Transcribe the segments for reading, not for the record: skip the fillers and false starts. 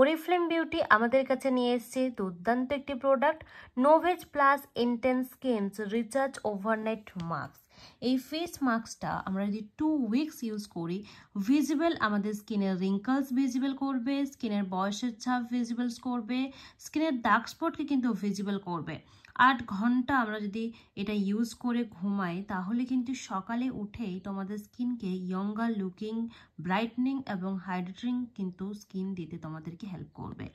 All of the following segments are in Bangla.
ওরিফ্লেম বিউটি আমাদের কাছে নিয়ে এসেছে দুর্দান্ত একটি product Novage plus intense skins recharge overnight mask. এই ফেস মাস্কটা আমরা যদি 2 উইকস ইউজ করি ভিজিবল আমাদের স্কিনের রিঙ্কলস ভিজিবল করবে, স্কিনের বয়সের ছাপ ভিজিবলস করবে, স্কিনের ডার্ক স্পটকে কিন্তু ভিজিবল করবে। 8 ঘন্টা আমরা যদি এটা ইউজ করে ঘুমাই তাহলে কিন্তু সকালে উঠেই তোমাদের স্কিনকে ইয়ঙ্গার লুকিং, ব্রাইটনিং এবং হাইড্রেটিং কিন্তু স্কিন দিতে তোমাদেরকে হেল্প করবে।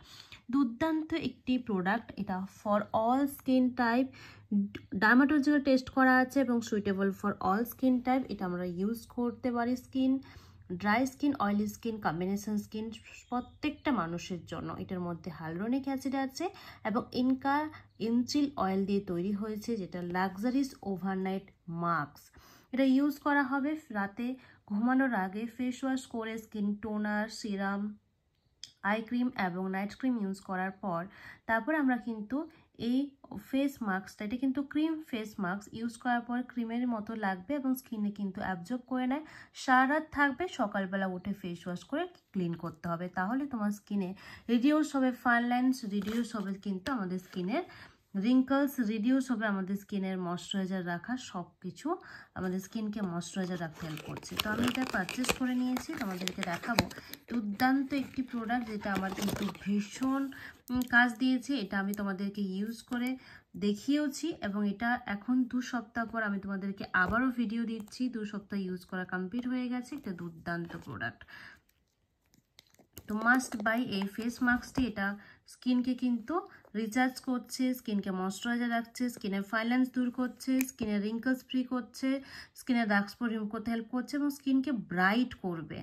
দুর্দান্ত একটি প্রোডাক্ট, এটা for all skin type, dermatological test করা আছে এবং suitable for all skin type. এটা আমরা ইউজ করতে পারি skin dry skin, oily skin, combination skin, প্রত্যেকটা মানুষের জন্য। এটার মধ্যে হাইলুরোনিক অ্যাসিড আছে এবং ইনকা ইনচিল অয়েল দিয়ে তৈরি হয়েছে, যেটা লাক্সারিস ওভারনাইট মাস্ক। এটা ইউজ করা হবে রাতে ঘুমানোর আগে ফেস ওয়াশ করে, skin toner, serum, eye cream এবং নাইট ক্রিম ইউজ করার পর তারপর আমরা কিন্তু এই ফেস মাস্কটা, এটা কিন্তু ক্রিম ফেস মাস্ক, ইউজ করার পর ক্রিমের মতো লাগবে এবং স্কিনে কিন্তু অ্যাবজর্ব করে নেয়। সারা রাত থাকবে, সকালবেলা উঠে ফেস ওয়াশ করে ক্লিন করতে হবে, তাহলে তোমার স্কিনে রিডিউস হবে ফাইন লাইন্স, রিডিউস হবে কিন্তু আমাদের স্কিনের রিঙ্কলস, রিডিউস হবে আমাদের স্কিনের ময়শ্চারাইজার রাখা, সব কিছু আমাদের স্কিনকে ময়শ্চারাইজার রাখতে হেল্প করছে। তো আমি এটা পারচেস করে নিয়েছি, তোমাদেরকে দেখাবো। দুর্দান্ত একটি প্রোডাক্ট যেটা আমার কিন্তু ভীষণ কাজ দিয়েছে। এটা আমি তোমাদেরকে ইউজ করে দেখিয়েওছি এবং এটা এখন 2 সপ্তাহ পর আমি তোমাদেরকে আবারও ভিডিও দিচ্ছি। 2 সপ্তাহ ইউজ করা কমপ্লিট হয়ে গেছে। এটা দুর্দান্ত প্রোডাক্ট, তো মাস্ট বাই এই ফেস মাস্কটি। এটা স্কিনকে কিন্তু রিচার্জ করছে, স্কিনকে ময়শ্চারাইজার রাখছে, স্কিনের ফাইন লাইন্স দূর করছে, স্কিনের রিঙ্কলস ফ্রি করছে, স্কিনের ডার্ক স্পট রিমুভ করতে হেল্প করছে এবং স্কিনকে ব্রাইট করবে।